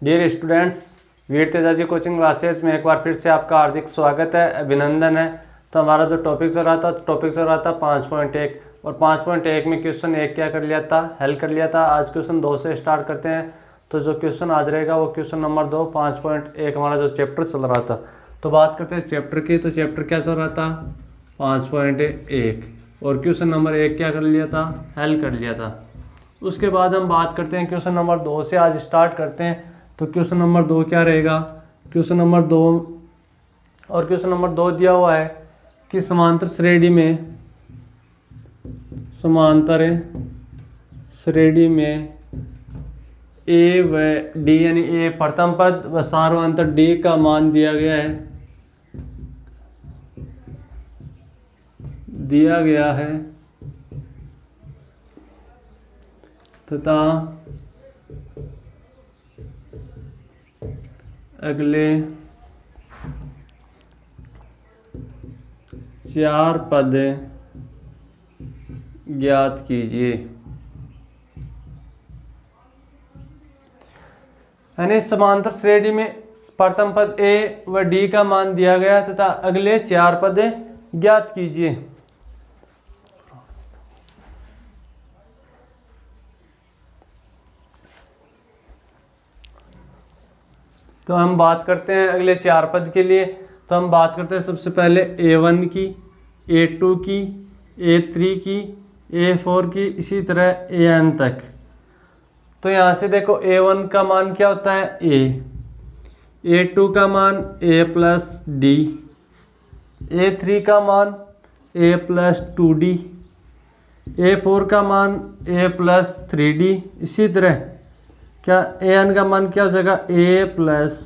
Dear students, वीर Tejaji coaching classes में एक बार फिर से आपका हार्दिक स्वागत है, अभिनंदन है। तो हमारा जो टॉपिक चल रहा था 5.1 और 5.1 में क्वेश्चन 1 क्या कर लिया था, हल कर लिया था। आज क्वेश्चन 2 से स्टार्ट करते हैं। तो जो क्वेश्चन आज रहेगा वो क्वेश्चन नंबर 2 5.1 हमारा जो चैप्टर चल रहा था। तो बात करते हैं चैप्टर की। तो चैप्टर क्या चल रहा था 5.1 और क्वेश्चन नंबर 1 क्या कर लिया था, हल कर लिया था। उसके बाद हम बात करते हैं क्वेश्चन नंबर 2 से आज स्टार्ट करते हैं। तो क्वेश्चन नंबर 2 क्या रहेगा, क्वेश्चन नंबर 2 और क्वेश्चन नंबर 2 दिया हुआ है कि समांतर श्रेणी में ए व डी यानी ए प्रथम पद व सार्वंतर डी का मान दिया गया है तथा अगले 4 पद ज्ञात कीजिए। यानी समांतर श्रेणी में प्रथम पद ए व डी का मान दिया गया तथा अगले 4 पद ज्ञात कीजिए। तो हम बात करते हैं अगले 4 पद के लिए। तो हम बात करते हैं सबसे पहले A1 की, A2 की, A3 की, A4 की, इसी तरह AN तक। तो यहाँ से देखो A1 का मान क्या होता है A, A2 का मान A प्लस डी, A3 का मान A प्लस 2D, A4 का मान A प्लस 3D। इसी तरह क्या an का मान क्या हो जाएगा a plus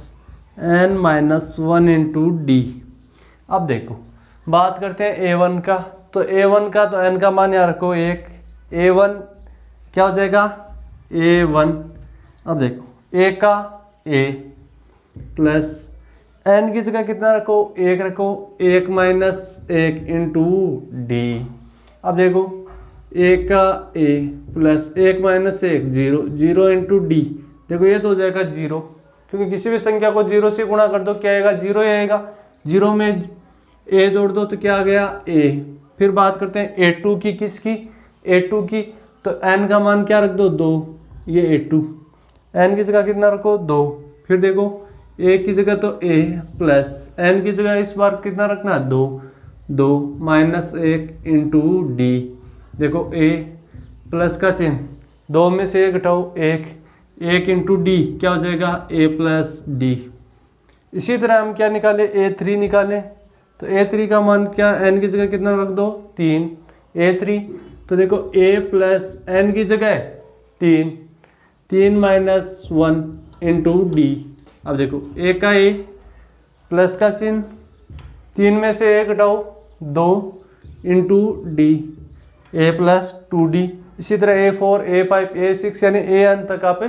n minus 1 into D. अब देखो बात करते हैं a1 का। तो a1 का तो n का मान यहाँ रखो 1, a1 क्या हो जाएगा a1। अब देखो a का a प्लस n की जगह कितना रखो 1 रखो, 1 माइनस 1 इंटू डी। अब देखो a का a plus 1 minus 1 0, 0 into D. देखो ये तो हो जाएगा 0, क्योंकि किसी भी संख्या को 0 से गुणा कर दो क्या आएगा 0 ही आएगा। 0 में a जोड़ दो तो क्या आ गया a। फिर बात करते हैं a2 की, किसकी a2 की। तो n का मान क्या रख दो 2, ये a2, n की जगह कितना रखो 2। फिर देखो a की जगह तो a प्लस n की जगह इस बार कितना रखना है 2, 2 माइनस 1 इंटू डी। देखो a प्लस का चिन्ह, 2 में से 1 घटाओ 1 इंटू डी क्या हो जाएगा a प्लस डी। इसी तरह हम क्या निकाले a3 निकाले। तो a3 का मान क्या n की जगह कितना रख दो 3, a3। तो देखो a प्लस n की जगह 3 माइनस 1 इंटू डी। अब देखो a का a प्लस का चिन्ह, 3 में से 1 घटाओ 2 into D a plus 2d। इसी तरह A4, A5, A6 यानी AN तक आप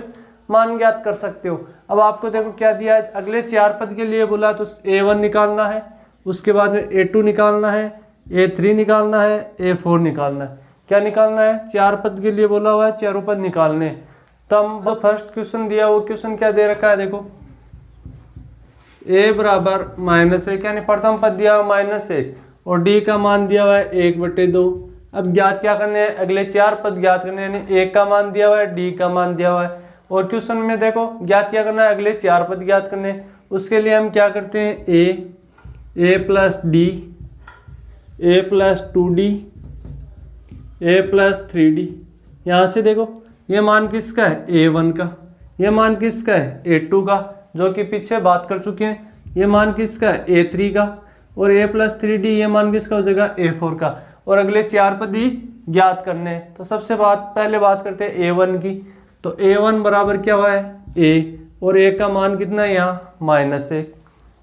मान ज्ञात कर सकते हो। अब आपको देखो क्या दिया है, अगले 4 पद के लिए बोला तो A1 निकालना है, उसके बाद में A2 निकालना है, A3 निकालना है, A4 निकालना है। क्या निकालना है 4 पद के लिए बोला हुआ है, चारों पद निकालने। तो हम जो फर्स्ट क्वेश्चन दिया वो क्वेश्चन क्या दे रखा है, देखो A बराबर -1 यानी प्रथम पद दिया हुआ -1 और D का मान दिया हुआ है 1/2। अब ज्ञात क्या करने हैं, अगले 4 पद ज्ञात करने हैं। यानी a का मान दिया हुआ है, d का मान दिया हुआ है और क्वेश्चन में देखो ज्ञात क्या करना है, अगले 4 पद ज्ञात करने हैं। उसके लिए हम क्या करते हैं a plus D, a plus 2d, a plus 3d। यहाँ से देखो ये मान किसका है a1 का, ये मान किसका है a2 का, जो कि पीछे बात कर चुके हैं। ये मान किसका है a3 का और a प्लस 3d ये मान किसका हो जाएगा a4 का। और अगले 4 पद ही ज्ञात करने हैं। तो सबसे पहले बात करते हैं a1 की। तो a1 बराबर क्या हुआ है a और a का मान कितना है यहाँ -1,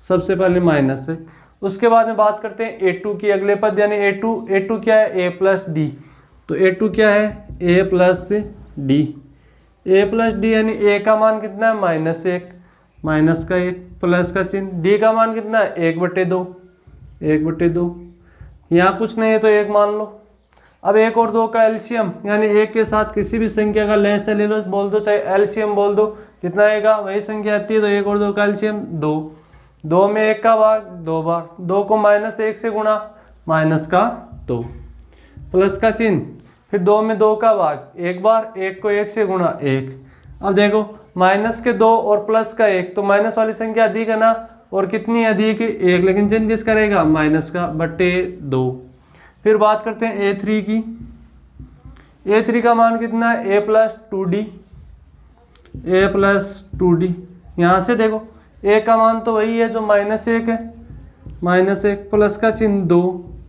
सबसे पहले -1। उसके बाद में बात करते हैं a2 की, अगले पद यानी a2 क्या है a प्लस डी। तो a2 क्या है a plus D, a plus D यानी a का मान कितना है -1, माइनस का 1 प्लस का चिन्ह, d का मान कितना है 1/2, 1/2। यहाँ कुछ नहीं है तो 1 मान लो। अब 1 और 2 का एलसीएम, यानी 1 के साथ किसी भी संख्या का लहसा ले लो, बोल दो, चाहे एलसीएम बोल दो, कितना आएगा, वही संख्या आती है। तो 1 और 2 का एलसीएम 2, 2 में 1 का भाग 2 बार, 2 को -1 से गुणा, -2, प्लस का चिन्ह, फिर 2 में 2 का भाग 1 बार, 1 को 1 से गुणा 1। अब देखो माइनस के 2 और प्लस का 1, तो माइनस वाली संख्या अधिक है ना, और कितनी अधिक, 1, लेकिन चिन्ह किस करेगा, माइनस का, बटे 2। फिर बात करते हैं A3 की। A3 का मान कितना है, a+2d, a+2d। यहाँ से देखो a का मान तो वही है जो -1 है, -1, प्लस का चिन्ह 2,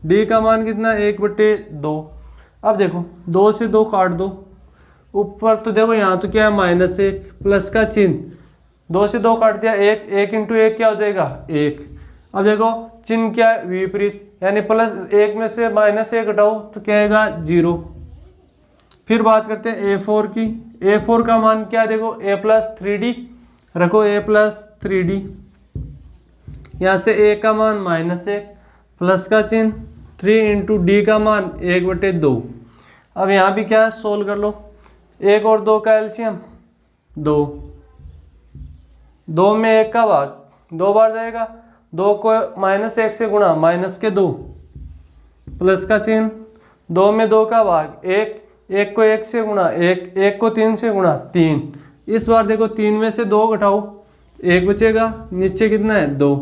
d का मान कितना है, 1/2। अब देखो 2 से 2 काट दो, ऊपर तो देखो यहाँ तो क्या है, -1, प्लस का चिन्ह, 2 से 2 काट दिया, 1, 1 × 1 क्या हो जाएगा, 1। अब देखो चिन्ह क्या है, विपरीत, यानी +1 में से -1 घटाओ तो क्या आएगा, 0। फिर बात करते हैं A4 की। A4 का मान क्या है, देखो a+3d रखो, a+3d। यहाँ से a का मान -1, प्लस का चिन्ह, 3 × d का मान 1/2। अब यहाँ भी क्या है, सोल्व कर लो। 1 और 2 का एलसीएम 2, 2 में 1 का भाग 2 बार जाएगा, 2 को -1 से गुणा, -2, प्लस का चिन्ह, 2 में 2 का भाग 1, 1 को 1 से गुणा 1, 1 को 3 से गुणा 3। इस बार देखो 3 में से 2 घटाओ, 1 बचेगा, नीचे कितना है, 2।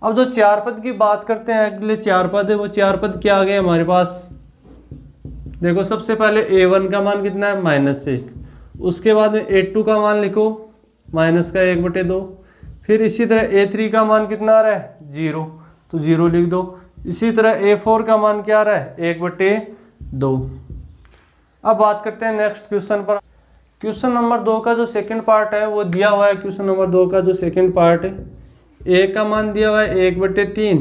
अब जो 4 पद की बात करते हैं, अगले 4 पद है, वो 4 पद क्या आ गए हमारे पास, देखो सबसे पहले A1 का मान कितना है, -1, उसके बाद में A2 का मान लिखो, -1/2। फिर इसी तरह A3 का मान कितना आ रहा है, 0, तो 0 लिख दो। इसी तरह A4 का मान क्या आ रहा है, 1/2। अब बात करते हैं नेक्स्ट क्वेश्चन पर। क्वेश्चन नंबर 2 का जो सेकंड पार्ट है वो दिया हुआ है। क्वेश्चन नंबर 2 का जो सेकंड पार्ट है, A का मान दिया हुआ है 1/3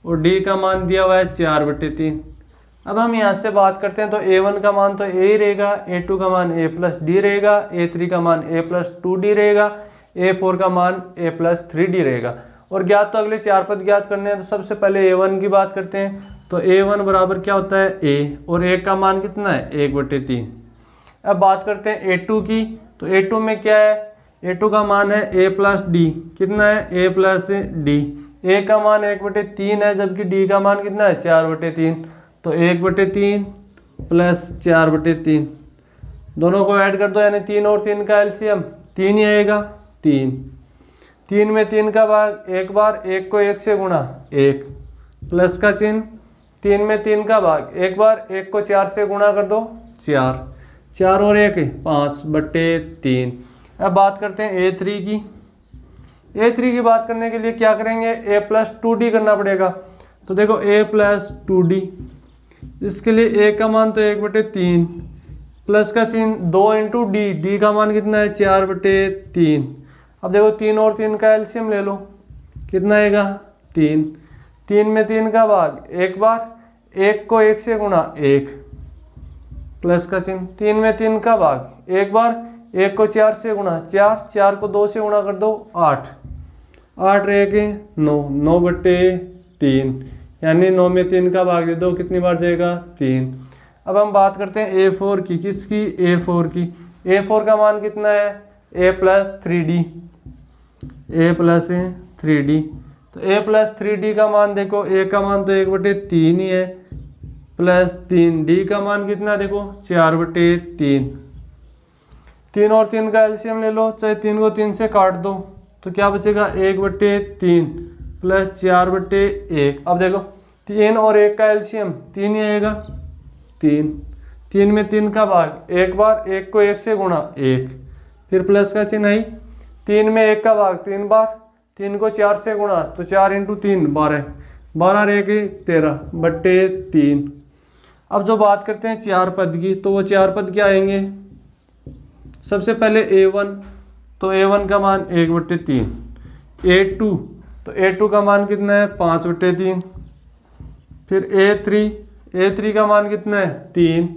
और D का मान दिया हुआ है 4/3। अब हम यहाँ से बात करते हैं, तो A1 का मान तो A ही रहेगा, A2 का मान A+D रहेगा, A3 का मान A+2D रहेगा, A4 का मान A+3D रहेगा। और ज्ञात तो अगले 4 पद ज्ञात करने हैं। तो सबसे पहले A1 की बात करते हैं, तो A1 बराबर क्या होता है, A, और A का मान कितना है, 1/3। अब बात करते हैं A2 की, तो A2 में क्या है, A2 का मान है A+D, कितना है, A+D। A का मान 1/3 है, जबकि D का मान कितना है, 4/3, तो 1/3 प्लस 4/3, दोनों को ऐड कर दो, यानी 3 और 3 का एलसीएम 3 ही आएगा, 3। 3 में 3 का भाग 1 बार, 1 को 1 से गुणा 1, प्लस का चिन्ह, 3 में 3 का भाग 1 बार, 1 को 4 से गुणा कर दो, 4, 4 और 1 5/3। अब बात करते हैं A3 की। A3 की बात करने के लिए क्या करेंगे, A+2D करना पड़ेगा। तो देखो A+2D, इसके लिए A का मान तो 1/3, प्लस का चिन्ह, 2 × D, D का मान कितना है, 4/3। अब देखो 3 और 3 का एलसीएम ले लो, कितना आएगा, 3। 3 में 3 का भाग 1 बार, 1 को 1 से गुणा 1, प्लस का चिन्ह, 3 में 3 का भाग 1 बार, 1 को 4 से गुणा 4, 4 को 2 से गुणा कर दो, 8, 8 रहेगी 9, 9/3, यानी 9 में 3 का भाग दे दो, कितनी बार जाएगा, 3। अब हम बात करते हैं A4 की, किसकी, A4 की। A4 का मान कितना है, A+3D, A+3D। तो A+3D का मान देखो, A का मान तो 1/3 ही है, प्लस 3, D का मान कितना देखो, 4/3। 3 और 3 का एलसीएम ले लो, चाहे 3 को 3 से काट दो, तो क्या बचेगा, 1/3 प्लस 4/1। अब देखो 3 और 1 का एलसीएम 3 ही आएगा, 3। 3 में 3 का भाग 1 बार, 1 को 1 से गुणा 1, फिर प्लस का चिन्ह आई, 3 में 1 का भाग 3 बार, 3 को 4 से गुणा, तो 4 × 3 12, 12 रहेगी 13/3। अब जो बात करते हैं 4 पद की, तो वो 4 पद क्या आएंगे, सबसे पहले A1, तो A1 का मान 1/3, A2, तो A2 का मान कितना है, 5/3, फिर A3 का मान कितना है, 3,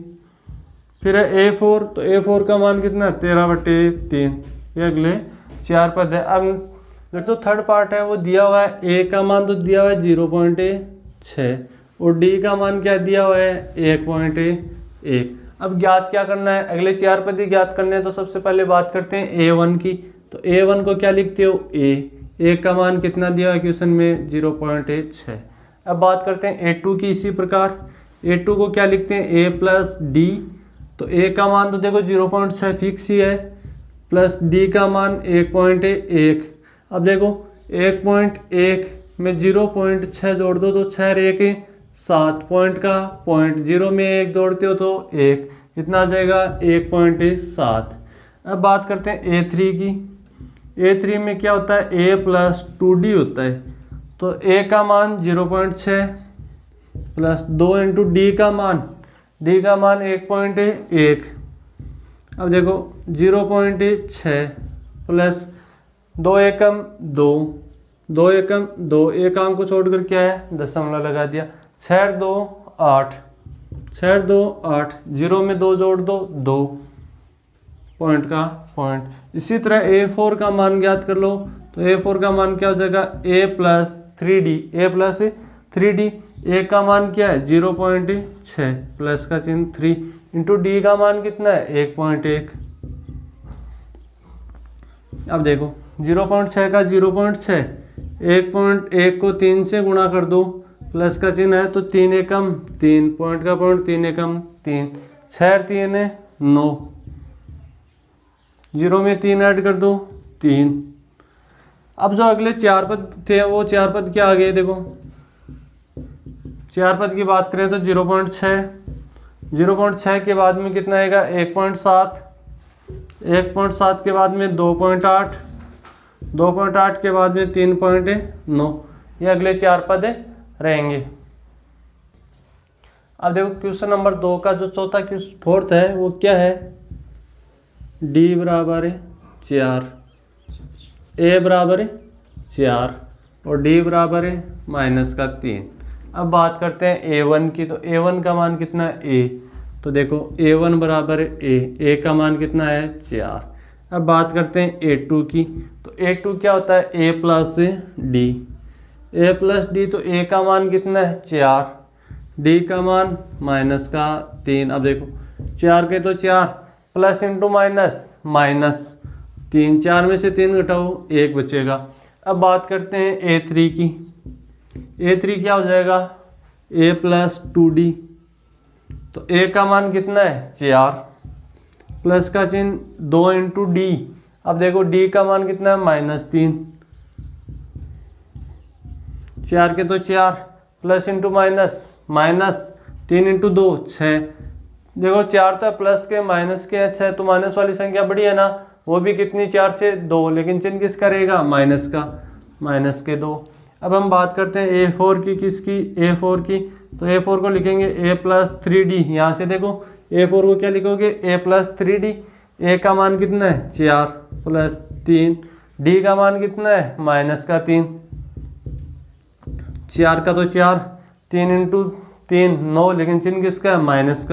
फिर है A4, तो A4 का मान कितना है, 13/3। ये अगले 4 पद है। अब जो थर्ड पार्ट है वो दिया हुआ है, A का मान तो दिया हुआ है 0.6 और D का मान क्या दिया हुआ है, 1। अब ज्ञात क्या करना है, अगले 4 पद ही ज्ञात करने हैं। तो सबसे पहले बात करते हैं A1 की। तो A1 को क्या लिखते हो, A का मान कितना दिया है क्वेश्चन में, 0.6। अब बात करते हैं A2 की। इसी प्रकार A2 को क्या लिखते हैं, A प्लस डी। तो A का मान तो देखो 0.6 फिक्स ही है, प्लस D का मान 1.1। अब देखो 1.1 में 0.6 जोड़ दो तो 6 1 7, पॉइंट का पॉइंट, 0 में 1 जोड़ते हो तो 1, इतना आ जाएगा 1.7। अब बात करते हैं A3 की। A3 में क्या होता है, A प्लस 2D होता है। तो A का मान 0.6 प्लस 2 इंटू D का मान 1.1। अब देखो 0.6 प्लस 2 एकम 2, 2 एकम 2, एक अंक को छोड़कर क्या है, दशमलव लगा दिया। 6 2 8, 6 2 8, 0 में 2 जोड़ दो 2, पॉइंट का पॉइंट। इसी तरह A4 का मान ज्ञात कर लो। तो A4 का मान क्या हो जाएगा, A plus 3D, A plus 3D। A का मान क्या है 0.6 प्लस का चिन्ह 3 इंटू D का मान कितना है 1.1। अब देखो 0.6 का 0.6, 1.1 को 3 से गुणा कर दो, प्लस का चिन्ह है तो 3 एकम 3, पॉइंट का पॉइंट 3 एकम 3, 6 3 9, 0 में 3 ऐड कर दो 3। अब जो अगले 4 पद थे वो 4 पद क्या आ गए, देखो 4 पद की बात करें तो 0.6 के बाद में कितना आएगा 1.7, 1.7 के बाद में 2.8, 2.8 के बाद में 3.9। ये अगले 4 पद रहेंगे। अब देखो क्वेश्चन नंबर 2 का जो चौथा फोर्थ है वो क्या है, D बराबर 4, A बराबर 4 और D बराबर -3। अब बात करते हैं A1 की। तो A1 का मान कितना है, A। तो देखो A1 बराबर A का मान कितना है 4। अब बात करते हैं A2 की। तो A2 क्या होता है, A plus D, A plus D। तो A का मान कितना है 4, D का मान -3। अब देखो 4 के तो 4, प्लस इंटू माइनस माइनस 3, 4 में से 3 घटाओ 1 बचेगा। अब बात करते हैं A3 की। A3 क्या हो जाएगा, A प्लस 2D। तो A का मान कितना है 4, प्लस का चिन्ह 2 इंटू D। अब देखो D का मान कितना है -3, 4 के तो 4, plus into minus minus 3 into 2 6। देखो 4 तो प्लस के माइनस के, अच्छा है तो माइनस वाली संख्या बड़ी है ना, वो भी कितनी 4 से 2, लेकिन चिन्ह किसका रहेगा माइनस का, माइनस के 2। अब हम बात करते हैं A4 की। किसकी, A4 की। तो A4 को लिखेंगे A प्लस 3D। यहाँ से देखो A4 को क्या लिखोगे, A प्लस 3D। A का मान कितना है 4 प्लस 3, D का मान कितना है -3, 4 का तो 4, 3 इंटू 3 9, लेकिन चिन्ह किसका है माइनस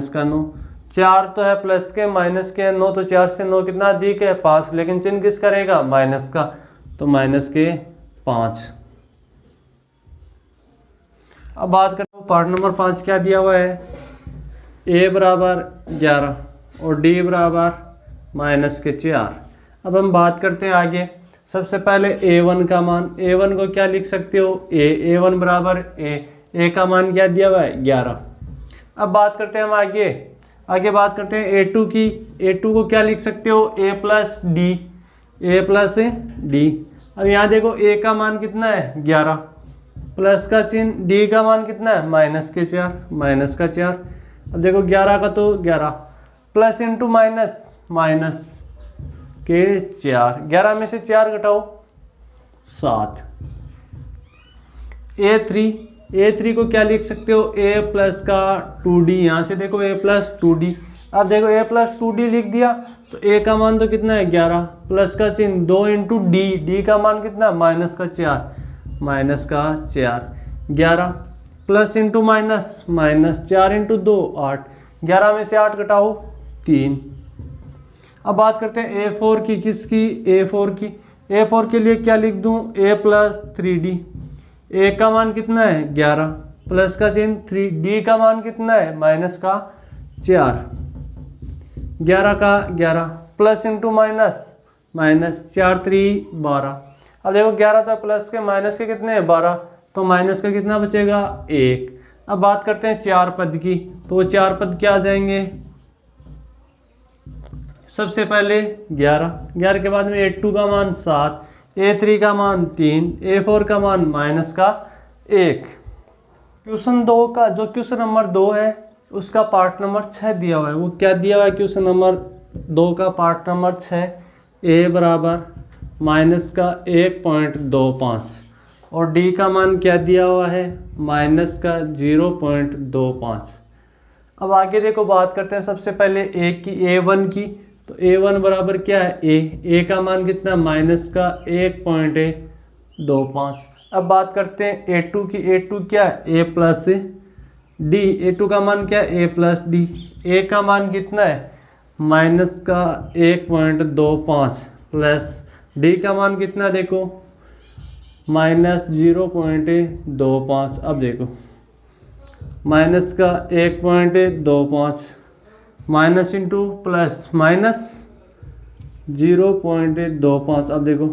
का 9। 4 तो है प्लस के, माइनस के 9, तो 4 से 9 कितना अधिक है 5, लेकिन चिन्ह किसका रहेगा माइनस का, तो -5। अब बात करते हैं पार्ट नंबर 5 क्या दिया हुआ है, A बराबर 11 और D बराबर -4। अब हम बात करते हैं आगे। सबसे पहले A1 का मान, A1 को क्या लिख सकते हो, A1 बराबर A का मान क्या दिया हुआ है 11। अब बात करते हैं हम आगे बात करते हैं A2 की। A2 को क्या लिख सकते हो, A प्लस D। अब यहाँ देखो A का मान कितना है 11, प्लस का चिन्ह, D का मान कितना है -4। अब देखो 11 का तो 11, प्लस इंटू माइनस के 4, 11 में से 4 घटाओ 7। A3 को क्या लिख सकते हो, A प्लस का 2D। यहाँ से देखो A प्लस 2D। अब देखो A प्लस 2D लिख दिया तो A का मान तो कितना है 11, प्लस का चिन्ह 2 इंटू D का मान कितना -4, 11 प्लस इंटू माइनस 4 इंटू 2 8, 11 में से 8 घटाओ 3। अब बात करते हैं A4 की। किसकी, A4 के लिए क्या लिख दूं, A प्लस 3D। A का मान कितना है 11, प्लस का चिन्ह 3, डी का मान कितना है माइनस का 4, 11 का 11 प्लस इंटू माइनस माइनस 4 3 12। अब देखो 11 था प्लस के माइनस के कितने हैं 12, तो माइनस का कितना बचेगा 1। अब बात करते हैं 4 पद की, तो 4 पद क्या आ जाएंगे, सबसे पहले 11, 11 के बाद में A2 का मान 7, A3 का मान 3, A4 का मान माइनस का 1। क्वेश्चन 2 का जो क्वेश्चन नंबर 2 है उसका पार्ट नंबर 6 दिया हुआ है। वो क्या दिया हुआ है क्वेश्चन नंबर 2 का पार्ट नंबर 6, A बराबर माइनस का 1.25 और D का मान क्या दिया हुआ है माइनस का 0.25। अब आगे देखो बात करते हैं सबसे पहले A1 की, तो A1 बराबर क्या है A का मान कितना माइनस का 1.25। अब बात करते हैं A2 की, A2 क्या है A प्लस D, A2 का मान क्या है A प्लस D, A का मान कितना है माइनस का 1.25 प्लस D का मान कितना देखो माइनस 0.25। अब देखो माइनस का 1.25 माइनस इंटू प्लस माइनस 0.25। अब देखो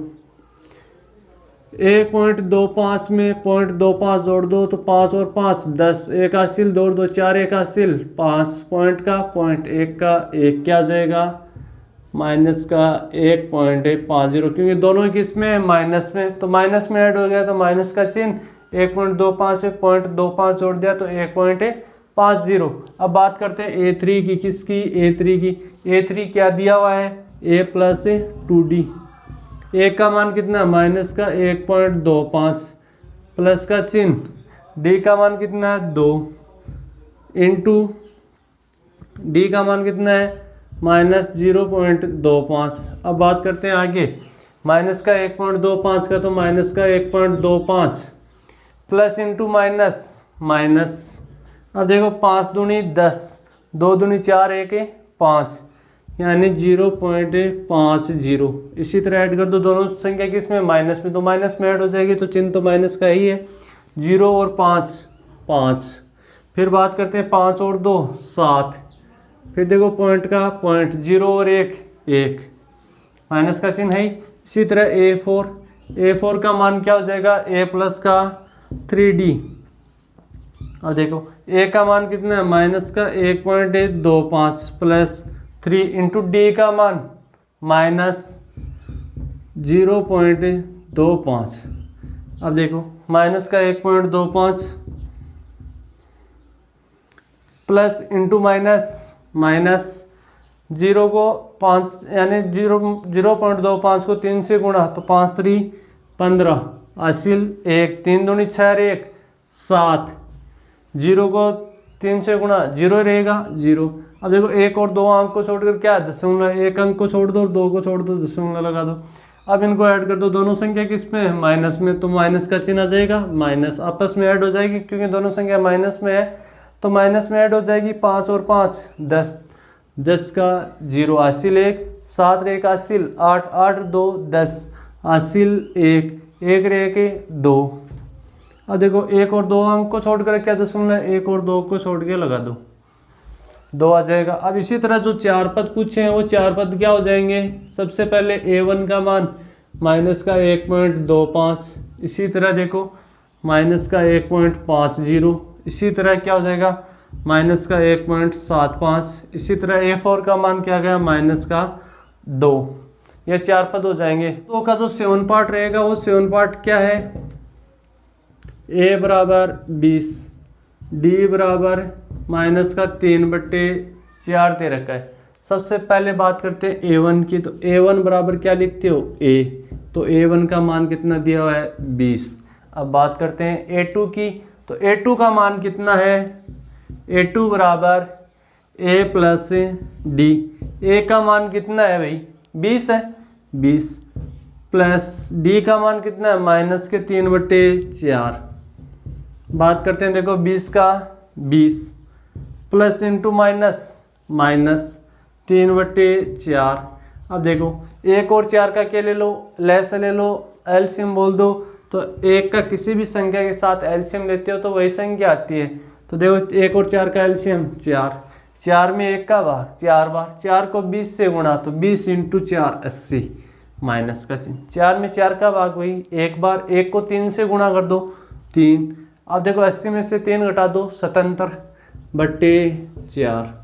1.25 में 0.25 जोड़ दो तो 5 और 5 10, एक हासिल जोड़ दो 4 एक हासिल 5, पॉइंट का पॉइंट 1 का 1 क्या आ जाएगा माइनस का 1.50, क्योंकि दोनों किस में माइनस में, तो माइनस में ऐड हो गया तो माइनस का चिन्ह 1.25 से 0.25 जोड़ दिया तो 1.50। अब बात करते हैं A3 की, किसकी A3 की, A3 क्या दिया हुआ है A प्लस 2D, A का मान कितना माइनस का 1.25 प्लस का चिन्ह D का मान कितना है 2 इंटू D का मान कितना है माइनस 0.25। अब बात करते हैं आगे माइनस का 1.25 का, तो माइनस का 1.25 प्लस इंटू माइनस माइनस। अब देखो 5 दूनी 10, 2 दूनी 4, 1 5 यानी 0.50। इसी तरह ऐड कर दो दोनों संख्या किस में माइनस में, तो माइनस में ऐड हो जाएगी तो चिन्ह तो माइनस का ही है, 0 और 5 5। फिर बात करते हैं 5 और 2 7, फिर देखो पॉइंट का पॉइंट 0 और 1 1, माइनस का चिन्ह है। इसी तरह A4 का मान क्या हो जाएगा A प्लस का 3D। और देखो A का मान कितना है माइनस का 1.25 प्लस 3 इंटू D का मान माइनस 0.25। अब देखो माइनस का 1.25 प्लस इंटू माइनस माइनस 0 को 5 यानी 0.25 को 3 से गुणा तो 5 3 15 हासिल 1, 3 दूनी 6 और 1 7, 0 को 3 से गुणा 0 रहेगा 0। अब देखो 1 और 2 अंक को छोड़कर क्या है दशमलव, 1 अंक को छोड़ दो और 2 को छोड़ दो दशमलव लगा दो। अब इनको ऐड कर दो, दोनों संख्या किस में है माइनस में, तो माइनस का चिन्ह आ जाएगा माइनस, आपस में ऐड हो जाएगी क्योंकि दोनों संख्या माइनस में है तो माइनस में ऐड हो जाएगी 5 और 5 10, 10 का 0 हासिल 1, 7 1 हासिल 8 8 2 10 हासिल 1 1 रह के 2। अब देखो 1 और 2 अंक को छोड़कर क्या दशमलव, 1 और 2 को छोड़ के लगा दो 2 आ जाएगा। अब इसी तरह जो 4 पद पूछे हैं वो 4 पद क्या हो जाएंगे, सबसे पहले A1 का मान माइनस का 1.25, इसी तरह देखो माइनस का 1.50, इसी तरह क्या हो जाएगा माइनस का 1.75, इसी तरह A4 का मान क्या गया माइनस का 2। ये 4 पद हो जाएंगे। तो का जो 7 पार्ट रहेगा वो 7 पार्ट क्या है A बराबर 20, D बराबर माइनस का 3/4 दे रखा है। सबसे पहले बात करते हैं A1 की, तो A1 बराबर क्या लिखते हो A, तो A1 का मान कितना दिया हुआ है 20। अब बात करते हैं A2 की, तो A2 का मान कितना है A2 बराबर A प्लस D, A का मान कितना है भाई 20 है 20 प्लस D का मान कितना है माइनस के 3/4। बात करते हैं देखो 20 का 20 प्लस इंटू माइनस माइनस 3/4। अब देखो 1 और 4 का क्या ले लो लेस ले लो, एलसीएम बोल दो तो एक का किसी भी संख्या के साथ एलसीएम लेते हो तो वही संख्या आती है। तो देखो 1 और 4 का एलसीएम 4, 4 में 1 का भाग 4 बार, 4 को 20 से गुणा तो 20 × 4 80, माइनस का चिन्ह। 4 में 4 का भाग वही 1 बार, 1 को 3 से गुणा कर दो 3। अब देखो 80 में से 3 घटा दो 77/4।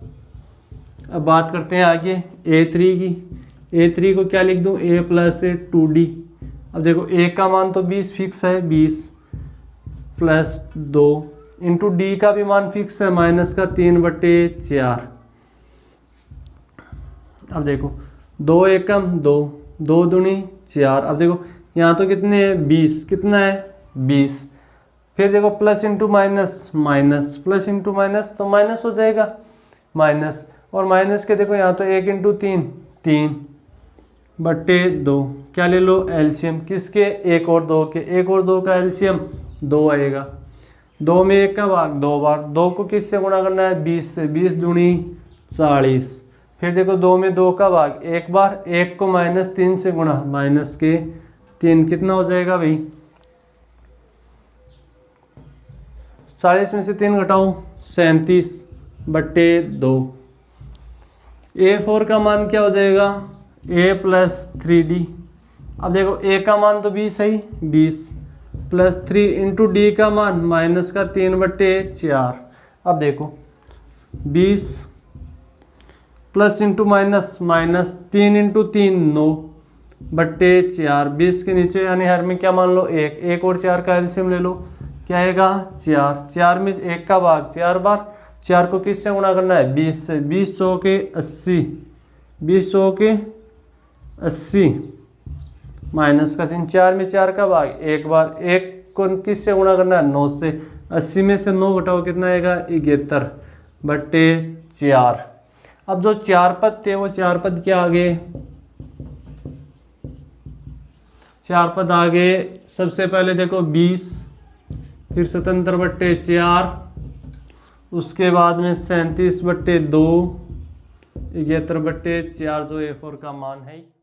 अब बात करते हैं आगे A3 की। A3 को क्या लिख दूँ, A + A 2D। अब देखो A का मान तो 20 फिक्स है, 20 + 2 इंटू D का भी मान फिक्स है, माइनस का 3/4। अब देखो 2 एकम 2, 2 दूनी 4। अब देखो यहाँ तो कितने हैं 20, कितना है 20। फिर देखो plus into minus, minus plus into minus तो माइनस हो जाएगा, माइनस। और माइनस के देखो यहाँ तो 1 × 3 3/2। क्या ले लो एलसीएम किसके, 1 और 2 के। 1 और 2 का एलसीएम 2 आएगा। 2 में 1 का भाग 2 बार, 2 को किस से गुणा करना है 20 से, 20 दूनी 40। फिर देखो 2 में 2 का भाग 1 बार, 1 को -3 से गुणा, माइनस के 3। कितना हो जाएगा भाई 40 में से 3 घटाओ 37/2। A4 का मान क्या हो जाएगा A + 3D। अब देखो A का मान तो 20 है, 20 + 3 इंटू D का मान माइनस का 3/4। अब देखो 20 प्लस इंटू माइनस, माइनस 3 × 3 9/4। 20 के नीचे यानी हर में क्या मान लो 1, 1 और 4 का एलसीएम ले लो, क्या आएगा 4। 4 में 1 का भाग 4 बार, 4 को किस से गुणा करना है 20 से, 20 चौके 80, 20 चौके 80, माइनस का चिन्ह। 4 में 4 का भाग 1 बार, 1 को किस से गुणा करना है 9 से, 80 में से 9 घटाओ कितना आएगा 71/4। अब जो 4 पद थे वो 4 पद क्या आगे, 4 पद आगे। सबसे पहले देखो 20, फिर 77/4, उसके बाद में 37/2, 71/4 जो A4 का मान है।